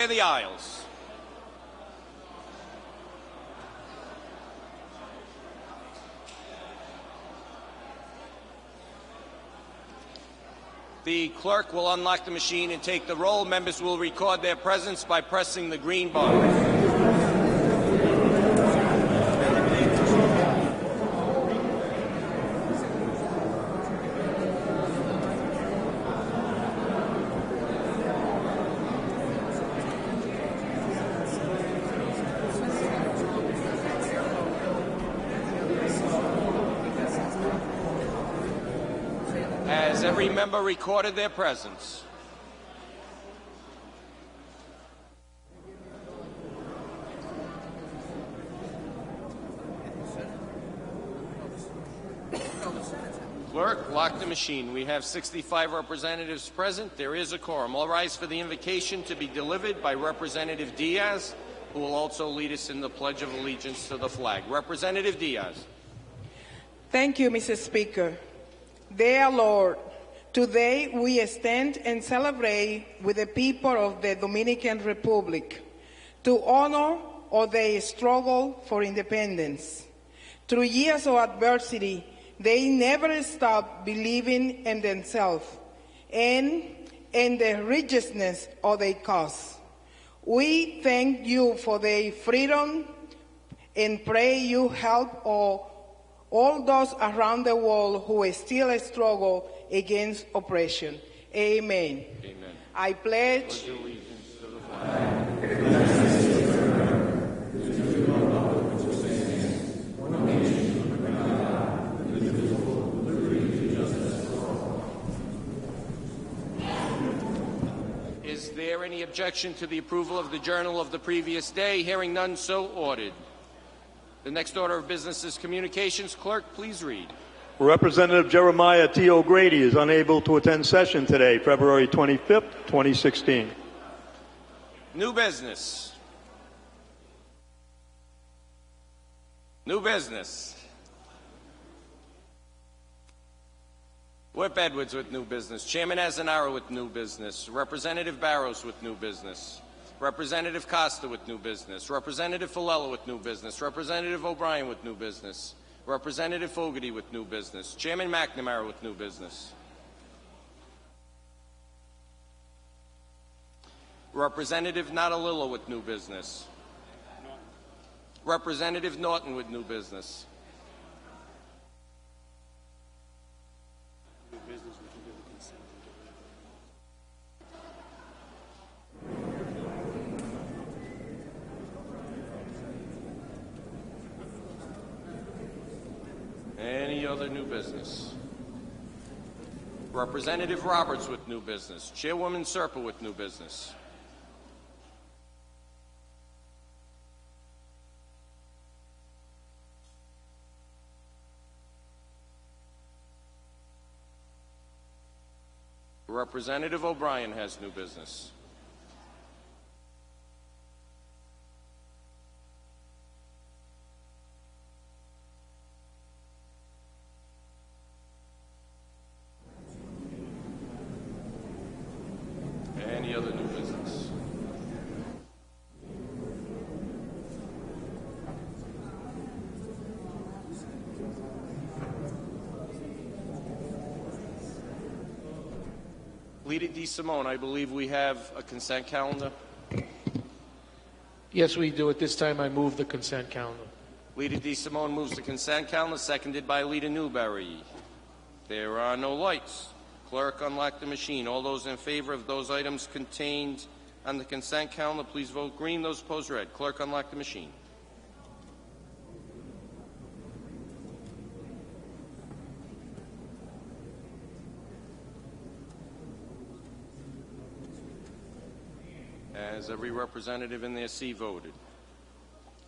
the aisles. The clerk will unlock the machine and take the roll. Members will record their presence by pressing the green button. Has every member recorded their presence? Clerk, lock the machine. We have 65 representatives present. There is a quorum. All rise for the invocation to be delivered by Representative Diaz, who will also lead us in the Pledge of Allegiance to the flag. Representative Diaz. Thank you, Mr. Speaker. Dear Lord, today we stand and celebrate with the people of the Dominican Republic to honor all their struggle for independence. Through years of adversity, they never stopped believing in themselves and in the righteousness of their cause. We thank you for their freedom and pray you help all those around the world who still struggle against oppression. Amen. Amen. I pledge allegiance to the flag. Is there any objection to the approval of the journal of the previous day? Hearing none, so ordered. The next order of business is communications. Clerk, please read. Representative Jeremiah T. O'Grady is unable to attend session today, February 25th, 2016. New business. New business. Whip Edwards with new business. Chairman Azanaro with new business. Representative Barros with new business. Representative Costa with new business. Representative Filella with new business. Representative O'Brien with new business. Representative Fogarty with new business. Chairman McNamara with new business. Representative Natalillo with new business. Representative Norton with new business. Any other new business? Representative Roberts with new business. Chairwoman Serpa with new business. Representative O'Brien has new business. Any other new business? Lita DeSimone, I believe we have a consent calendar. Yes, we do. At this time, I move the consent calendar. Lita DeSimone moves the consent calendar, seconded by Lita Newberry. There are no lights. Clerk, unlock the machine. All those in favor of those items contained on the consent calendar, please vote green. Those opposed, red. Clerk, unlock the machine. Has every representative in their seat voted?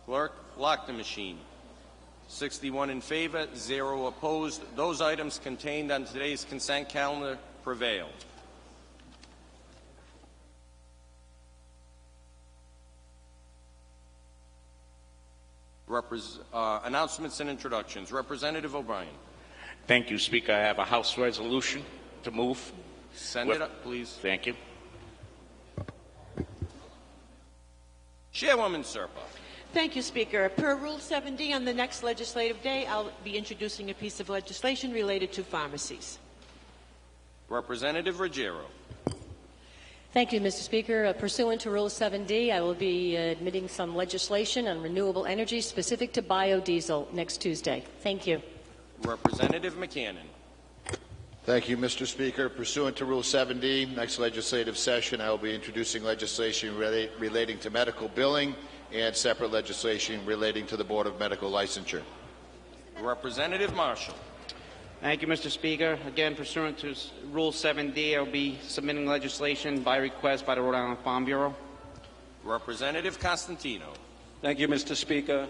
Clerk, lock the machine. 61 in favor, 0 opposed. Those items contained on today's consent calendar prevail. Announcements and introductions. Representative O'Brien. Thank you, Speaker. I have a House resolution to move. Send it up, please. Thank you. Chairwoman Serpa. Thank you, Speaker. Per Rule 7D, on the next legislative day, I'll be introducing a piece of legislation related to pharmacies. Representative Ruggiero. Thank you, Mr. Speaker. Pursuant to Rule 7D, I will be admitting some legislation on renewable energy specific to biodiesel next Tuesday. Thank you. Representative McCannon. Thank you, Mr. Speaker. Pursuant to Rule 7D, next legislative session, I will be introducing legislation relating to medical billing and separate legislation relating to the Board of Medical Licensure. Representative Marshall. Thank you, Mr. Speaker. Again, pursuant to Rule 7D, I will be submitting legislation by request by the Rhode Island Farm Bureau. Representative Costantino. Thank you, Mr. Speaker.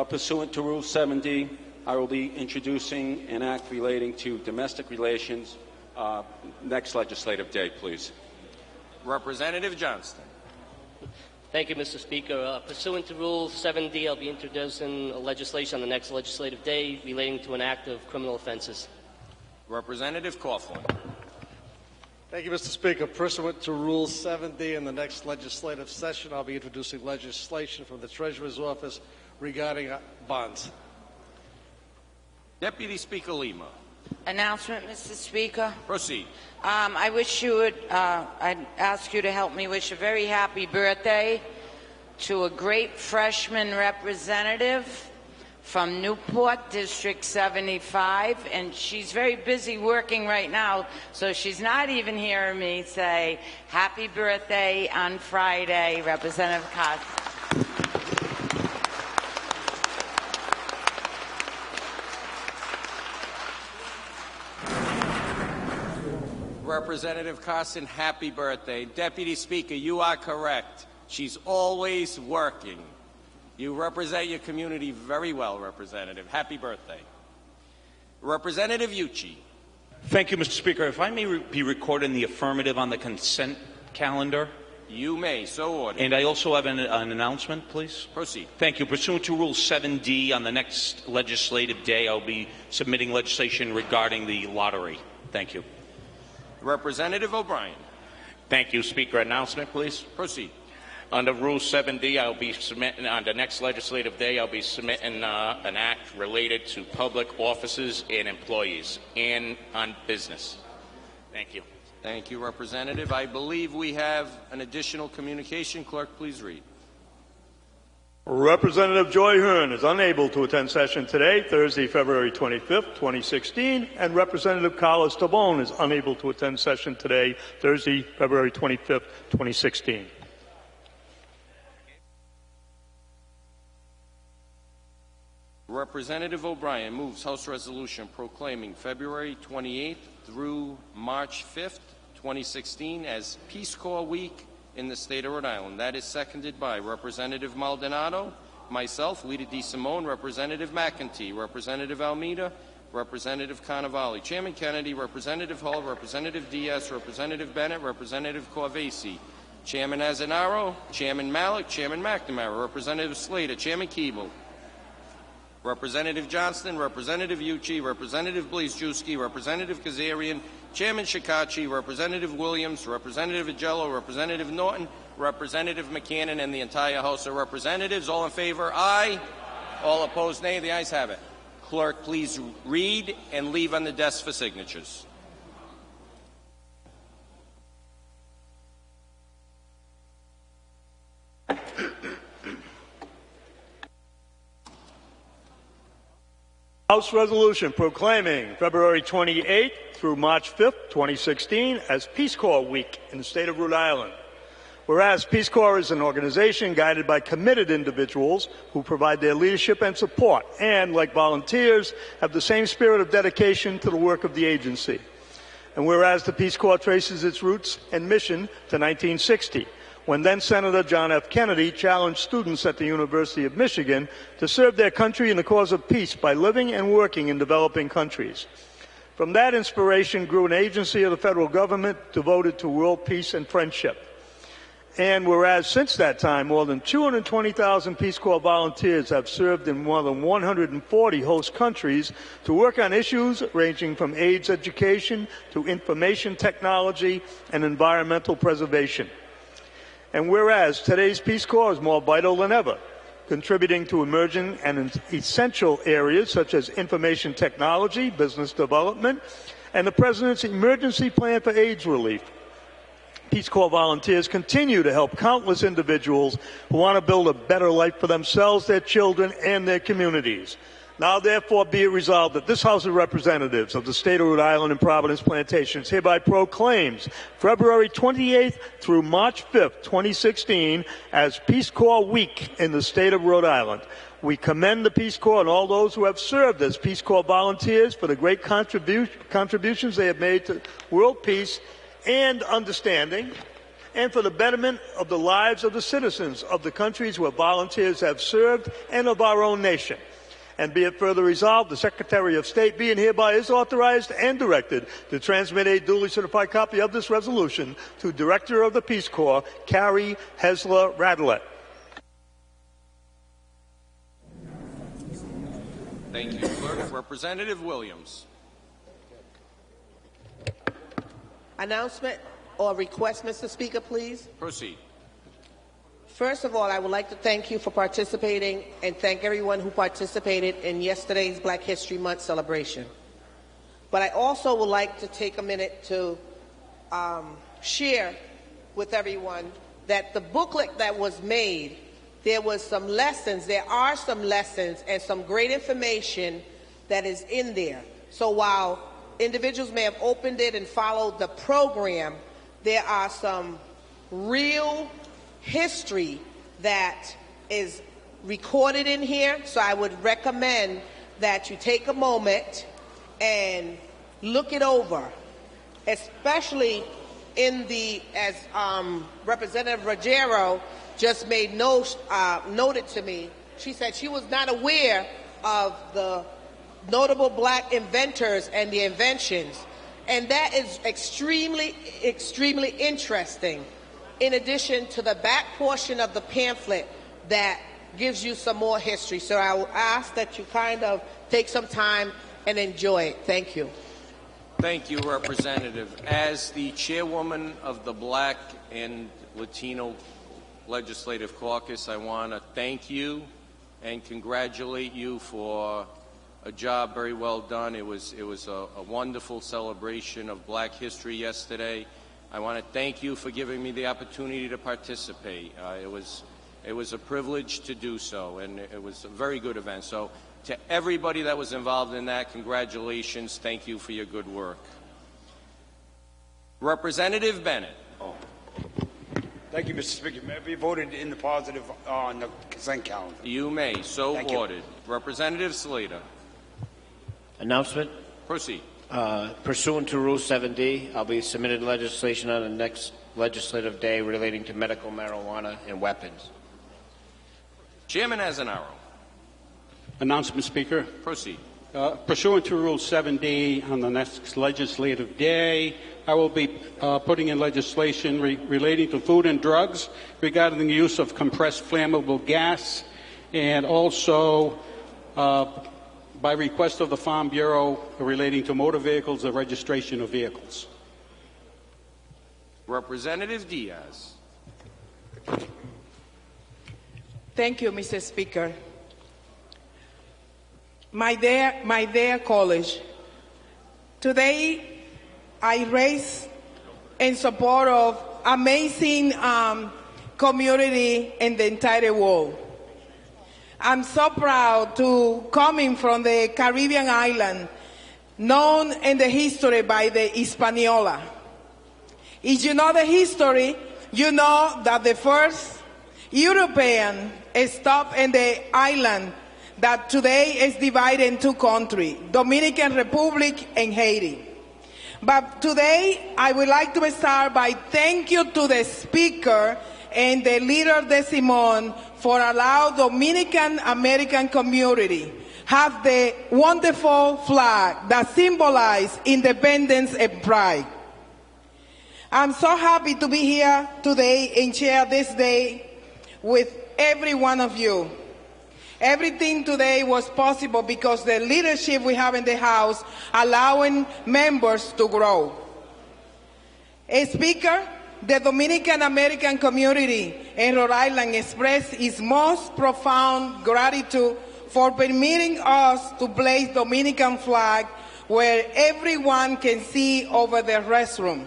Pursuant to Rule 7D, I will be introducing an act relating to domestic relations next legislative day, please. Representative Johnston. Thank you, Mr. Speaker. Pursuant to Rule 7D, I'll be introducing legislation on the next legislative day relating to an act of criminal offenses. Representative Coughlin. Thank you, Mr. Speaker. Pursuant to Rule 7D, in the next legislative session, I'll be introducing legislation from the Treasurer's Office regarding bonds. Deputy Speaker Lima. Announcement, Mr. Speaker. Proceed. I wish you would, I'd ask you to help me wish a very happy birthday to a great freshman representative from Newport, District 75, and she's very busy working right now, so she's not even hearing me say happy birthday on Friday, Representative Costa. Representative Carson, happy birthday. Deputy Speaker, you are correct. She's always working. You represent your community very well, Representative. Happy birthday. Representative Ucci. Thank you, Mr. Speaker. If I may be recorded in the affirmative on the consent calendar. You may. So ordered. And I also have an announcement, please. Proceed. Thank you. Pursuant to Rule 7D, on the next legislative day, I'll be submitting legislation regarding the lottery. Thank you. Representative O'Brien. Thank you, Speaker. Announcement, please. Proceed. Under Rule 7D, I'll be submitting, on the next legislative day, I'll be submitting an act related to public offices and employees and on business. Thank you. Thank you, Representative. I believe we have an additional communication. Clerk, please read. Representative Joy Hearn is unable to attend session today, Thursday, February 25th, 2016, and Representative Carlos Tabone is unable to attend session today, Thursday, February 25th, 2016. Representative O'Brien moves House Resolution proclaiming February 28th through March 5th, 2016 as Peace Corps Week in the state of Rhode Island. That is seconded by Representative Maldonado, myself, Lita DeSimone, Representative McEntee, Representative Almeida, Representative Carnevale, Chairman Kennedy, Representative Hall, Representative Diaz, Representative Bennett, Representative Corvese, Chairman Azanaro, Chairman Malik, Chairman McNamara, Representative Slater, Chairman Keeble, Representative Johnston, Representative Ucci, Representative Blazejewski, Representative Kazarian, Chairman Shikachi, Representative Williams, Representative Agello, Representative Norton, Representative McCannon, and the entire House of Representatives. All in favor, aye. All opposed, nay. The ayes have it. Clerk, please read and leave on the desk for signatures. House Resolution proclaiming February 28th through March 5th, 2016 as Peace Corps Week in the state of Rhode Island. Whereas Peace Corps is an organization guided by committed individuals who provide their leadership and support and, like volunteers, have the same spirit of dedication to the work of the agency. And whereas the Peace Corps traces its roots and mission to 1960, when then-Senator John F. Kennedy challenged students at the University of Michigan to serve their country in the cause of peace by living and working in developing countries. From that inspiration grew an agency of the federal government devoted to world peace and friendship. And whereas since that time, more than 220,000 Peace Corps volunteers have served in more than 140 host countries to work on issues ranging from AIDS education to information technology and environmental preservation. And whereas today's Peace Corps is more vital than ever, contributing to emerging and essential areas such as information technology, business development, and the President's emergency plan for AIDS relief. Peace Corps volunteers continue to help countless individuals who want to build a better life for themselves, their children, and their communities. Now, therefore, be it resolved that this House of Representatives of the State of Rhode Island and Providence Plantations hereby proclaims February 28th through March 5th, 2016 as Peace Corps Week in the State of Rhode Island. We commend the Peace Corps and all those who have served as Peace Corps volunteers for the great contributions they have made to world peace and understanding, and for the betterment of the lives of the citizens of the countries where volunteers have served and of our own nation. And be it further resolved, the Secretary of State be and hereby is authorized and directed to transmit a duly certified copy of this resolution to Director of the Peace Corps, Carrie Hesler Radelet. Thank you, Clerk. Representative Williams. Announcement or request, Mr. Speaker, please. Proceed. First of all, I would like to thank you for participating and thank everyone who participated in yesterday's Black History Month celebration. But I also would like to take a minute to share with everyone that the booklet that was made, there are some lessons and some great information that is in there. So while individuals may have opened it and followed the program, there are some real history that is recorded in here. So I would recommend that you take a moment and look it over, especially in the, as Representative Ruggiero just made noted to me. She said she was not aware of the notable Black inventors and the inventions. And that is extremely, extremely interesting, in addition to the back portion of the pamphlet that gives you some more history. So I will ask that you kind of take some time and enjoy it. Thank you. Thank you, Representative. As the chairwoman of the Black and Latino Legislative Caucus, I want to thank you and congratulate you for a job very well done. It was a wonderful celebration of Black history yesterday. I want to thank you for giving me the opportunity to participate. It was a privilege to do so, and it was a very good event. So to everybody that was involved in that, congratulations. Thank you for your good work. Representative Bennett. Thank you, Mr. Speaker. May I be voted in the positive on the consent calendar? You may. So Thank you. ordered. Representative Slater. Announcement. Proceed. Pursuant to Rule 7D, I'll be submitting legislation on the next legislative day relating to medical marijuana and weapons. Chairman has an arrow. Announcement, Speaker. Proceed. Pursuant to Rule 7D, on the next legislative day, I will be putting in legislation relating to food and drugs regarding the use of compressed flammable gas, and also by request of the Farm Bureau relating to motor vehicles and registration of vehicles. Representative Diaz. Thank you, Mr. Speaker. My dear college, today I raise in support of amazing community in the entire world. I'm so proud to coming from the Caribbean island, known in the history by the Hispaniola. If you know the history, you know that the first European stopped in the island that today is divided in two countries, Dominican Republic and Haiti. But today, I would like to start by thank you to the speaker and the leader de Simon for allowing Dominican American community have the wonderful flag that symbolizes independence and pride. I'm so happy to be here today and share this day with every one of you. Everything today was possible because the leadership we have in the House allowing members to grow. Speaker, The Dominican American community in Rhode Island expressed its most profound gratitude for permitting us to place Dominican flag where everyone can see over the restroom.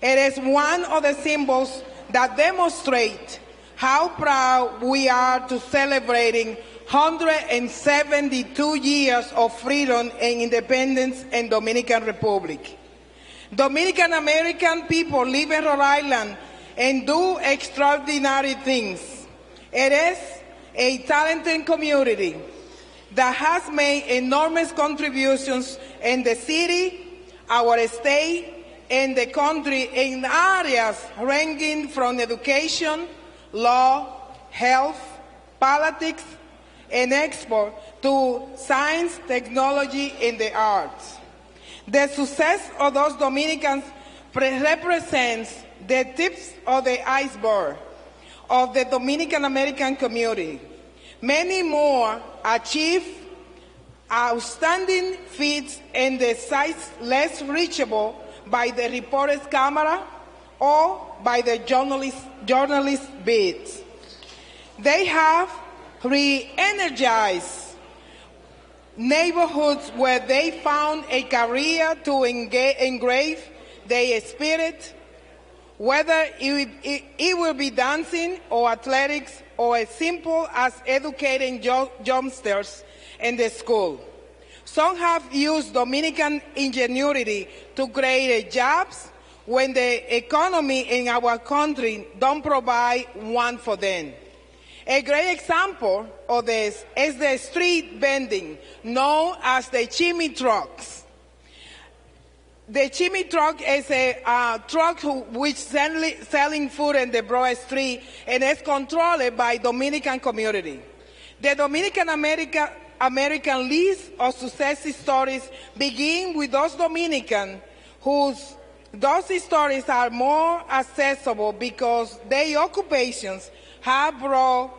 It is one of the symbols that demonstrate how proud we are to celebrating 172 years of freedom and independence in Dominican Republic. Dominican American people live in Rhode Island and do extraordinary things. It is a talented community that has made enormous contributions in the city, our state, and the country in areas ranging from education, law, health, politics, and export to science, technology, and the arts. The success of those Dominicans represents the tips of the iceberg of the Dominican American community. Many more achieve outstanding feats in the sites less reachable by the reporter's camera or by the journalist beats. They have re-energized neighborhoods where they found a career to engrave their spirit, whether it will be dancing or athletics or as simple as educating youngsters in the school. Some have used Dominican ingenuity to create jobs when the economy in our country don't provide one for them. A great example of this is the street vending, known as the chimney trucks. The chimney truck is a truck which selling food in the broad street and is controlled by Dominican community. The Dominican American list of success stories begin with those Dominicans those stories are more accessible because their occupations have brought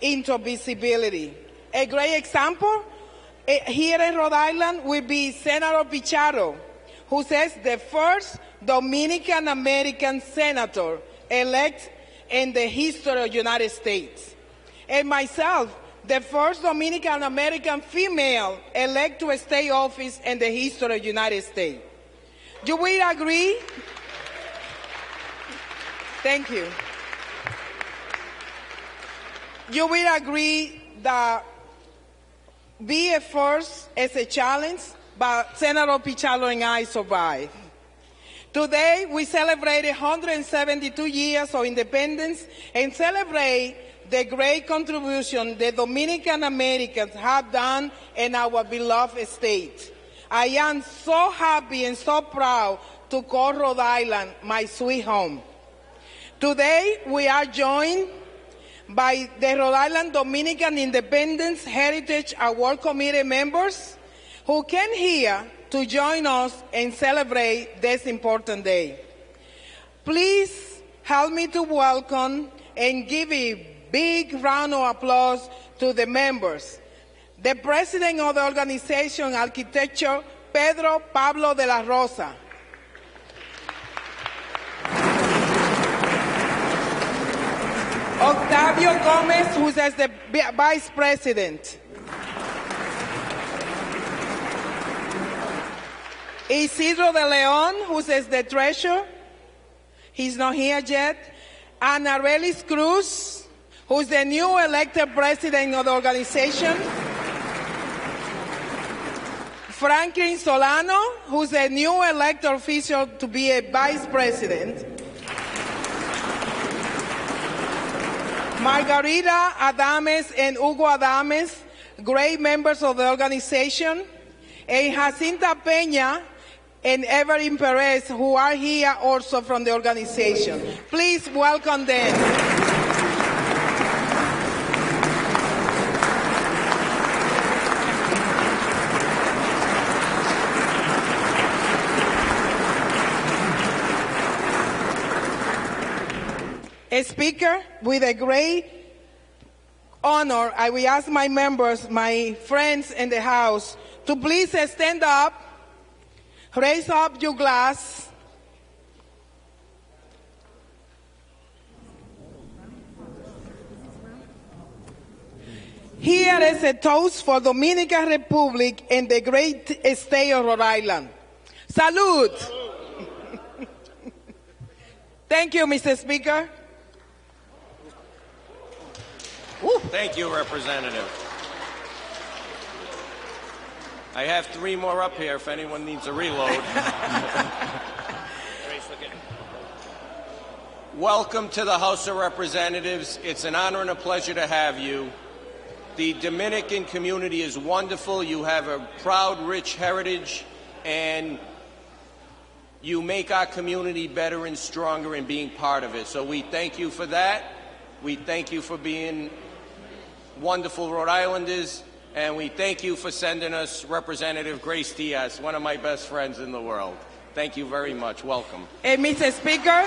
into visibility. A great example here in Rhode Island will be Senator Pichardo, who is the first Dominican American senator elect in the history of the United States. And myself, the first Dominican American female elect to a state office in the history of the United States. You will agree? Thank you. You will agree that being a first is a challenge, but Senator Pichardo and I survived. Today, we celebrate 172 years of independence and celebrate the great contribution the Dominican Americans have done in our beloved state. I am so happy and so proud to call Rhode Island my sweet home. Today, we are joined by the Rhode Island Dominican Independence Heritage Award Committee members who came here to join us and celebrate this important day. Please help me to welcome and give a big round of applause to the members. The president of the organization, Architecture, Pedro Pablo de la Rosa. Octavio Gomez, who is the vice president. Isidro de Leon, who is the treasurer. He's not here yet. Ana Relis Cruz, who is the new elected president of the organization. Franklin Solano, who is the new elected official to be a vice president. Margarita Adames and Hugo Adames, great members of the organization. And Jacinta Peña and Evelyn Perez, who are here also from the organization. Please welcome them. Speaker, with a great honor, I will ask my members, my friends in the House, to please stand up, raise up your glass, Here is a toast for Dominican Republic and the great state of Rhode Island. Salud! Thank you, Mr. Speaker. Thank you, Representative. I have 3 more up here if anyone needs a reload. Welcome to the House of Representatives. It's an honor and a pleasure to have you. The Dominican community is wonderful. You have a proud, rich heritage, and you make our community better and stronger in being part of it. So we thank you for that. We thank you for being wonderful Rhode Islanders, and we thank you for sending us Representative Grace Diaz, one of my best friends in the world. Thank you very much. Welcome. Mr. Speaker,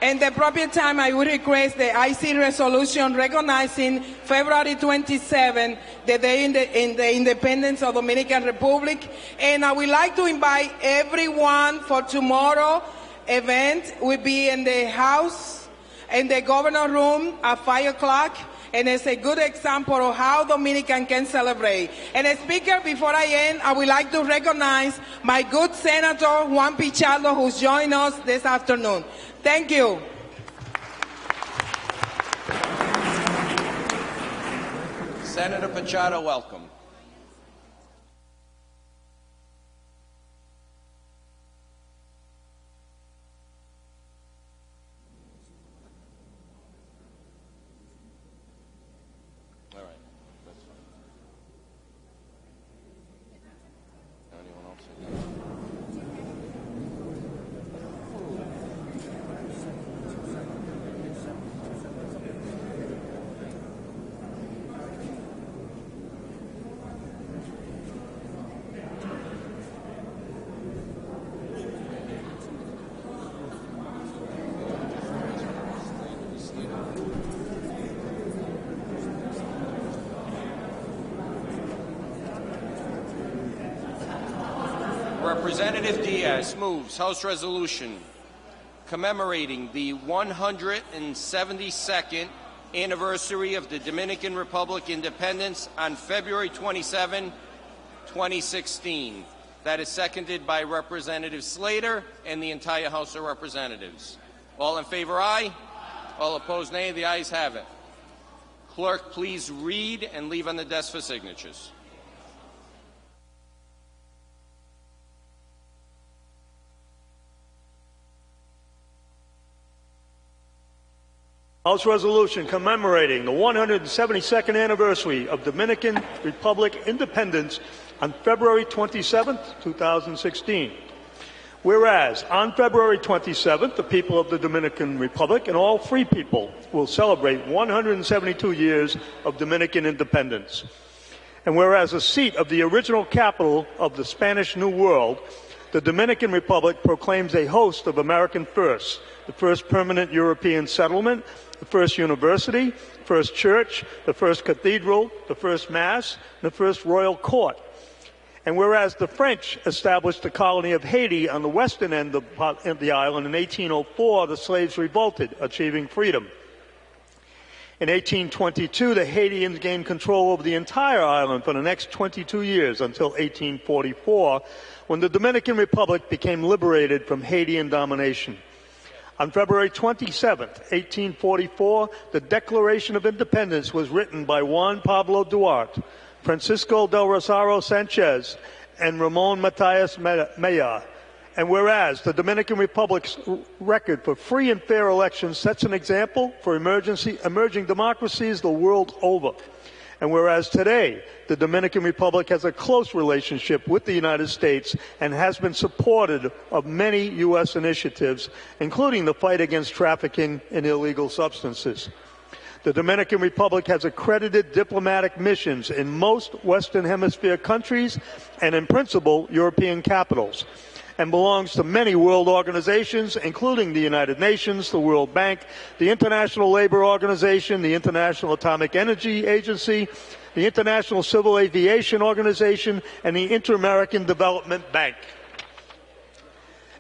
in the proper time, I would request the IC resolution recognizing February 27, the day in the independence of Dominican Republic. And I would like to invite everyone for tomorrow event. Will be in the House, in the Governor Room at 5 o'clock. And it's a good example of how Dominican can celebrate. And Speaker, before I end, I would like to recognize my good Senator Juan Pichardo, who's joined us this afternoon. Thank you. Senator Pichardo, welcome. All right, that's fine. Anyone else? Representative Diaz moves House Resolution commemorating the 172nd anniversary of the Dominican Republic independence on February 27, 2016. That is seconded by Representative Slater and the entire House of Representatives. All in favor, aye. All opposed, nay. The ayes have it. Clerk, please read and leave on the desk for signatures. House Resolution commemorating the 172nd anniversary of Dominican Republic independence on February 27, 2016. Whereas on February 27th, the people of the Dominican Republic and all free people will celebrate 172 years of Dominican independence. And whereas the seat of the original capital of the Spanish New World, the Dominican Republic proclaims a host of American firsts: the first permanent European settlement, the first university, first church, the first cathedral, the first mass, and the first royal court. And whereas the French established the colony of Haiti on the western end of the island in 1804, the slaves revolted, achieving freedom. In 1822, the Haitians gained control over the entire island for the next 22 years until 1844, when the Dominican Republic became liberated from Haitian domination. On February 27, 1844, the Declaration of Independence was written by Juan Pablo Duarte, Francisco del Rosario Sanchez, and Ramon Matias Maya. And whereas the Dominican Republic's record for free and fair elections sets an example for emerging democracies the world over. And whereas today the Dominican Republic has a close relationship with the United States and has been supportive of many U.S. initiatives, including the fight against trafficking in illegal substances. The Dominican Republic has accredited diplomatic missions in most Western Hemisphere countries and, in principle, European capitals, and belongs to many world organizations, including the United Nations, the World Bank, the International Labor Organization, the International Atomic Energy Agency, the International Civil Aviation Organization, and the Inter-American Development Bank.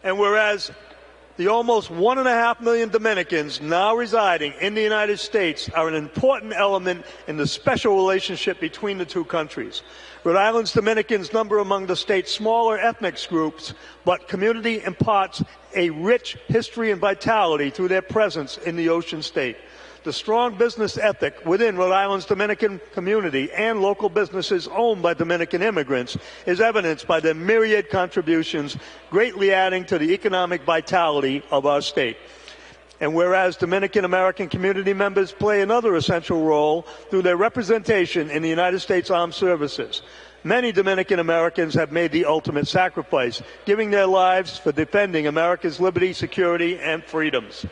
And whereas The almost 1.5 million Dominicans now residing in the United States are an important element in the special relationship between the two countries. Rhode Island's Dominicans number among the state's smaller ethnic groups, but community imparts a rich history and vitality through their presence in the ocean state. The strong business ethic within Rhode Island's Dominican community and local businesses owned by Dominican immigrants is evidenced by their myriad contributions, greatly adding to the economic vitality of our state. And whereas Dominican American community members play another essential role through their representation in the United States Armed Services, many Dominican Americans have made the ultimate sacrifice, giving their lives for defending America's liberty, security, and freedoms.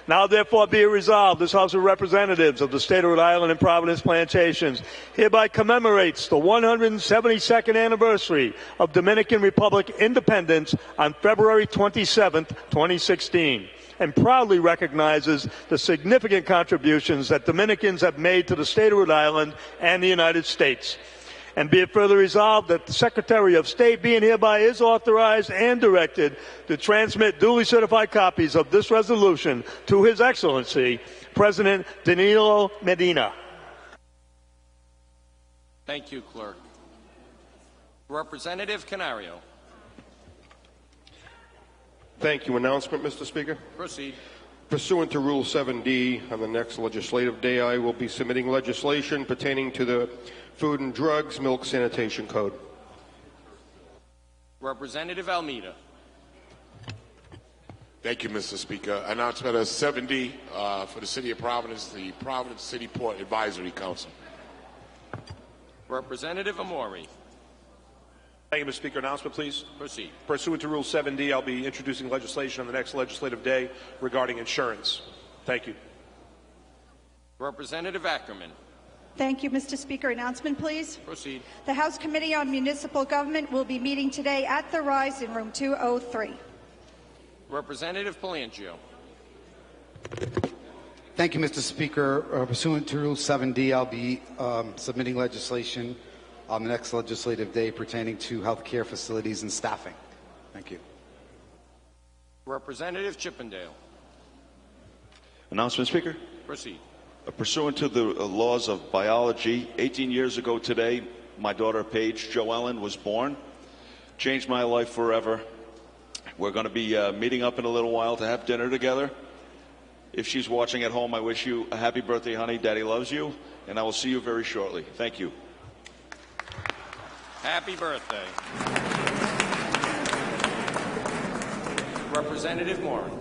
Now, therefore, be it resolved, this House of Representatives of the State of Rhode Island and Providence Plantations hereby commemorates the 172nd anniversary of Dominican Republic independence on February 27, 2016, and proudly recognizes the significant contributions that Dominicans have made to the State of Rhode Island and the United States. And be it further resolved that the Secretary of State being hereby is authorized and directed to transmit duly certified copies of this resolution to His Excellency, President Danilo Medina. Thank you, Clerk. Representative Canario. Thank you. Announcement, Mr. Speaker. Proceed. Pursuant to Rule 7D, on the next legislative day, I will be submitting legislation pertaining to the Food and Drugs Milk Sanitation Code. Representative Almeida. Thank you, Mr. Speaker. Announcement of 7D for the City of Providence, the Providence City Port Advisory Council. Representative Amori. Thank you, Mr. Speaker. Announcement, please. Proceed. Pursuant to Rule 7D, I'll be introducing legislation on the next legislative day regarding insurance. Thank you. Representative Ackerman. Thank you, Mr. Speaker. Announcement, please. Proceed. The House Committee on Municipal Government will be meeting today at the Rise in room 203. Representative Palangio. Thank you, Mr. Speaker. Pursuant to Rule 7D, I'll be submitting legislation on the next legislative day pertaining to health care facilities and staffing. Thank you. Representative Chippendale. Announcement, Speaker. Proceed. Pursuant to the laws of biology, 18 years ago today, my daughter Paige Jo Ellen was born. Changed my life forever. We're going to be meeting up in a little while to have dinner together. If she's watching at home, I wish you a happy birthday, honey. Daddy loves you, and I will see you very shortly. Thank you. Happy birthday. Representative Moran.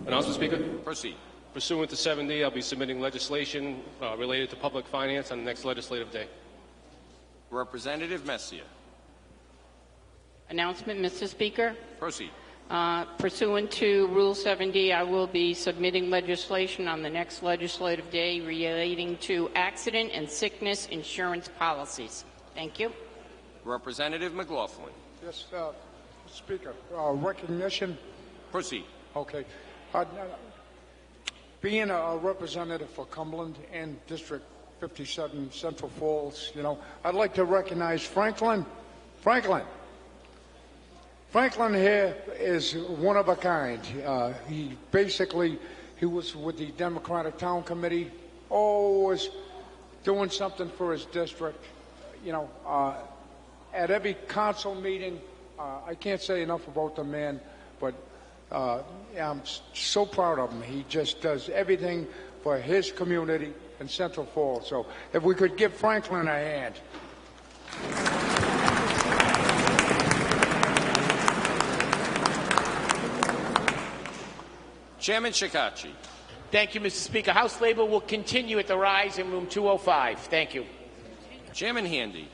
Announcement, Speaker. Proceed. Pursuant to 7D, I'll be submitting legislation related to public finance on the next legislative day. Representative Messia. Announcement, Mr. Speaker. Proceed. Pursuant to Rule 7D, I will be submitting legislation on the next legislative day relating to accident and sickness insurance policies. Thank you. Representative McLaughlin. Yes, Mr. Speaker. Recognition. Proceed. Okay. Being a representative for Cumberland and District 57, Central Falls, I'd like to recognize Franklin. Franklin here is one of a kind. He was with the Democratic Town Committee, always doing something for his district. At every council meeting, I can't say enough about the man, but I'm so proud of him. He just does everything for his community in Central Falls. So if we could give Franklin a hand. Chairman Shekarchi. Thank you, Mr. Speaker. House Labor will continue at the Rise in room 205. Thank you. Chairman Handy.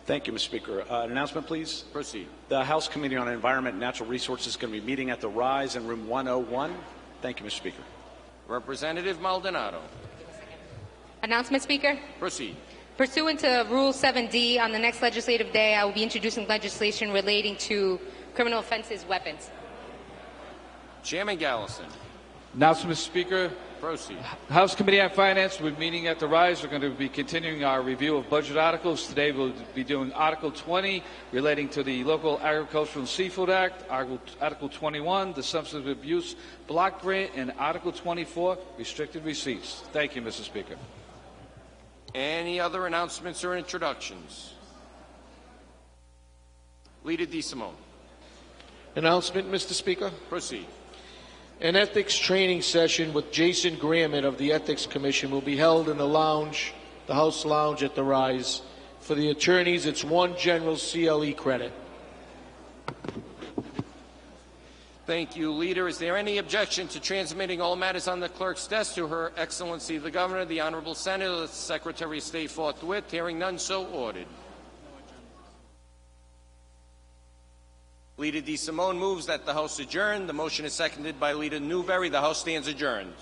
Thank you, Mr. Speaker. An announcement, please. Proceed. The House Committee on Environment and Natural Resources is going to be meeting at the Rise in room 101. Thank you, Mr. Speaker. Representative Maldonado. Announcement, Speaker. Proceed. Pursuant to Rule 7D, on the next legislative day, I will be introducing legislation relating to criminal offenses weapons. Chairman Gallison. Announcement, Mr. Speaker. Proceed. House Committee on Finance will be meeting at the Rise. We're going to be continuing our review of budget articles. Today we'll be doing Article 20 relating to the Local Agricultural and Seafood Act, Article 21, the Substance Abuse Block Grant, and Article 24, Restricted Receipts. Thank you, Mr. Speaker. Any other announcements or introductions? Leader DeSimone. Announcement, Mr. Speaker. Proceed. An ethics training session with Jason Grammett of the Ethics Commission will be held in the lounge, the House Lounge at the Rise. For the attorneys, it's one general CLE credit. Thank you, Leader. Is there any objection to transmitting all matters on the clerk's desk to Her Excellency the Governor, the Honorable Senator, the Secretary of State forthwith? Hearing none, so ordered. Leader DeSimone moves that the House adjourn. The motion is seconded by Leader Newberry. The House stands adjourned.